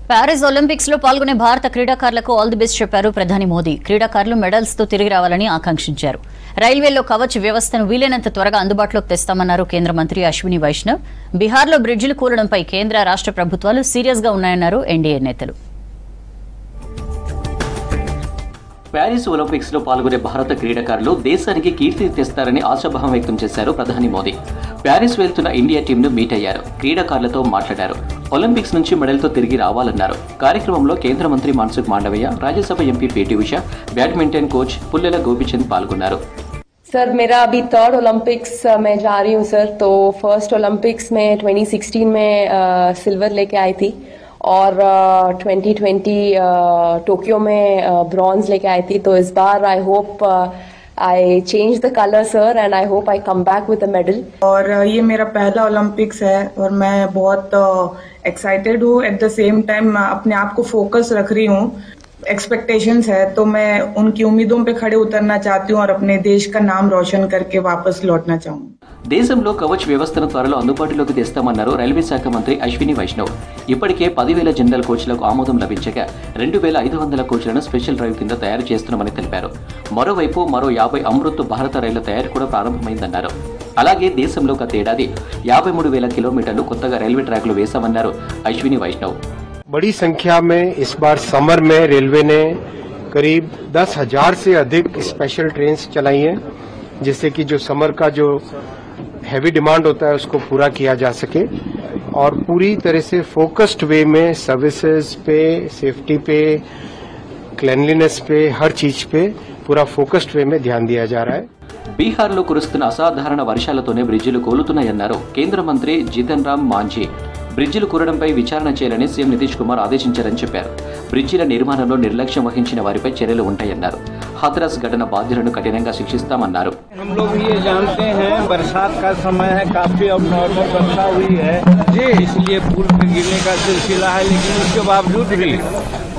Paris Olympics లో పాల్గొనే భారత క్రీడాకారులకు ఆల్ ది బెస్ట్ చెప్పారు ప్రధాని మోదీ. క్రీడాకారులు మెడల్స్ తో తిరిగి రావాలని ఆకాంక్షించారు. రైల్వేలో కవచ్ వ్యవస్థను వీలైనంత త్వరగా అందుబాటులోకి తెస్తామన్నారు కేంద్ర మంత్రి అశ్విని వైష్ణవ్. బీహార్లో బ్రిడ్జిలు కూలడంపై కేంద్ర రాష్ట్ర ప్రభుత్వాలు సీరియస్ గా ఉన్నాయన్నారు ఎన్డీఏ నేతలు. ప్యారిస్ ఒలింపిక్స్ లో పాల్గొనే భారత క్రీడాకారులు దేశానికి కీర్తి తెస్తారని ఆశాభావం వ్యక్తం చేశారు ప్రధాని మోదీ. ప్యారిస్ వెళ్తున్న ఇండియా టీంను మీట్ అయ్యారు. క్రీడాకారులతో మాట్లాడారు. ఒలింపిక్స్ నుంచి మెడల్తో తిరిగి రావాలన్నారు. కార్యక్రమంలో కేంద్ర మంత్రి Mansukh Mandaviya, Rajya Sabha MP PT Usha, badminton coach Pullela Gopichand పాల్గొన్నారు. सर मेरा अभी थर्ड ओलंपिक्स में जा रही हूँ सर. तो फर्स्ट ओलंपिक्स में 2016 में सिल्वर लेके आई थी और 2020 टोक्यो में ब्रॉन्ज लेके आई थी. तो इस बार I hope I change the colour sir and I hope I come back with a medal. और ये मेरा पहला ओलंपिक्स है और मैं बहुत एक्साइटेड हूँ. एट द सेम टाइम अपने आप को फोकस रख रही हूँ. एक्सपेक्टेशंस है तो मैं उनकी उम्मीदों पे खड़े उतरना चाहती हूँ और अपने देश का नाम रोशन करके वापस लौटना चाहूँगी. దేశంలో కవచ్ వ్యవస్థను త్వరలో అందుబాటులోకి తెస్తామన్నారు రైల్వే శాఖ మంత్రి అశ్విని వైష్ణవ్. ఇప్పటికే 10,000 జనరల్ కోచ్లకు ఆమోదం లభించగా 2,500 కోచ్లను స్పెషల్ డ్రైవ్ కింద తయారు చేస్తున్నామని తెలిపారు. మరోవైపు మరో 50 అమృత్ భారత రైళ్ల తయారీ కూడా ప్రారంభమైందన్నారు. అలాగే దేశంలో గత ఏడాది 53,000 కిలోమీటర్లు కొత్తగా రైల్వే ట్రాక్లు వేశామన్నారు అశ్విని వైష్ణవ్. बड़ी संख्या में इस बार समर में रेलवे ने करीब 10,000 से अधिक स्पेशल ट्रेन चलाई हैं, जिससे कि जो समर का जो हैवी डिमांड होता है उसको पूरा किया जा सके और पूरी तरह से फोकस्ड वे में सर्विसेज पे, सेफ्टी पे, क्लीनलीनेस पे, हर चीज पे पूरा फोकस्ड वे में ध्यान दिया जा रहा है. బీహార్లో కురుస్తున్న అసాధారణ వర్షాలతోనే బ్రిడ్జిలు కూలుతున్నాయన్నారు కేంద్ర మంత్రి జితన్ రామ్ మాంఝీ. బ్రిడ్జిలు కూలడంపై విచారణ చేయాలని సీఎం నితీష్ కుమార్ ఆదేశించారని చెప్పారు. బ్రిడ్జిల నిర్మాణంలో నిర్లక్ష్యం వహించిన వారిపై చర్యలు ఉంటాయన్నారు. హాథరస్ ఘటన బాధ్యులను కఠినంగా శిక్షిస్తామన్నారు. हम लोग ये जानते हैं बरसात का समय है, काफी अब नॉर्मल वर्षा हुई है जी, इसलिए पुल पे गिरने का सिलसिला है. लेकिन उसके बावजूद भी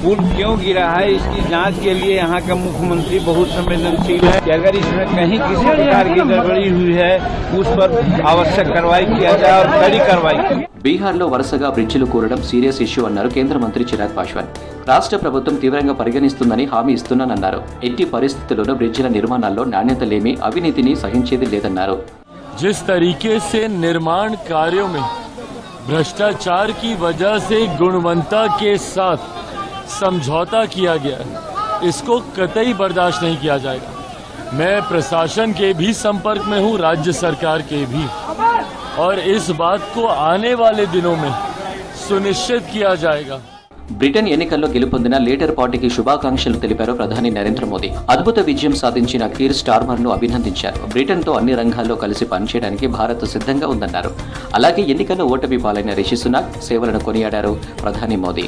पुल क्यों गिरा है इसकी जांच के लिए यहाँ का मुख्यमंत्री बहुत संवेदनशील है कि अगर इसमें कहीं किसी प्रकार की गड़बड़ी हुई है उस पर आवश्यक कार्रवाई किया जाए और कड़ी कार्रवाई. బీహార్లో వరుసగా బ్రిడ్జిలు కూలడం సీరియస్ ఇష్యూ అన్నారు కేంద్ర మంత్రి చిరాగ్ పాశ్వాన్. రాష్ట్ర ప్రభుత్వం తీవ్రంగా పరిగణిస్తుందని హామీ ఇస్తున్నానన్నారు. ఎట్టి పరిస్థితుల్లోనూ బ్రిడ్జిల నిర్మాణాల్లో నాణ్యత లేమి, అవినీతిని సహించేది లేదన్నారు. जिस तरीके से निर्माण कार्यों में भ्रष्टाचार की वजह से गुणवत्ता के साथ समझौता किया गया है, इसको कतई बर्दाश्त नहीं किया जाएगा. मैं प्रशासन के भी संपर्क में हूं, राज्य सरकार के भी, और इस बात को आने वाले दिनों में सुनिश्चित किया जाएगा. బ్రిటన్ ఎన్నికల్లో గెలుపొందిన లేటర్ పార్టీకి శుభాకాంక్షలు తెలిపారు ప్రధాని నరేంద్ర మోదీ. అద్భుత విజయం సాధించిన కీర్ స్టార్మర్ ను అభినందించారు. బ్రిటన్తో అన్ని రంగాల్లో కలిసి పనిచేయడానికి భారత్ సిద్ధంగా ఉందన్నారు. అలాగే ఎన్నికల్లో ఓటమి పాలైన రిషి సునాక్ సేవలను కొనియాడారు ప్రధాని మోదీ.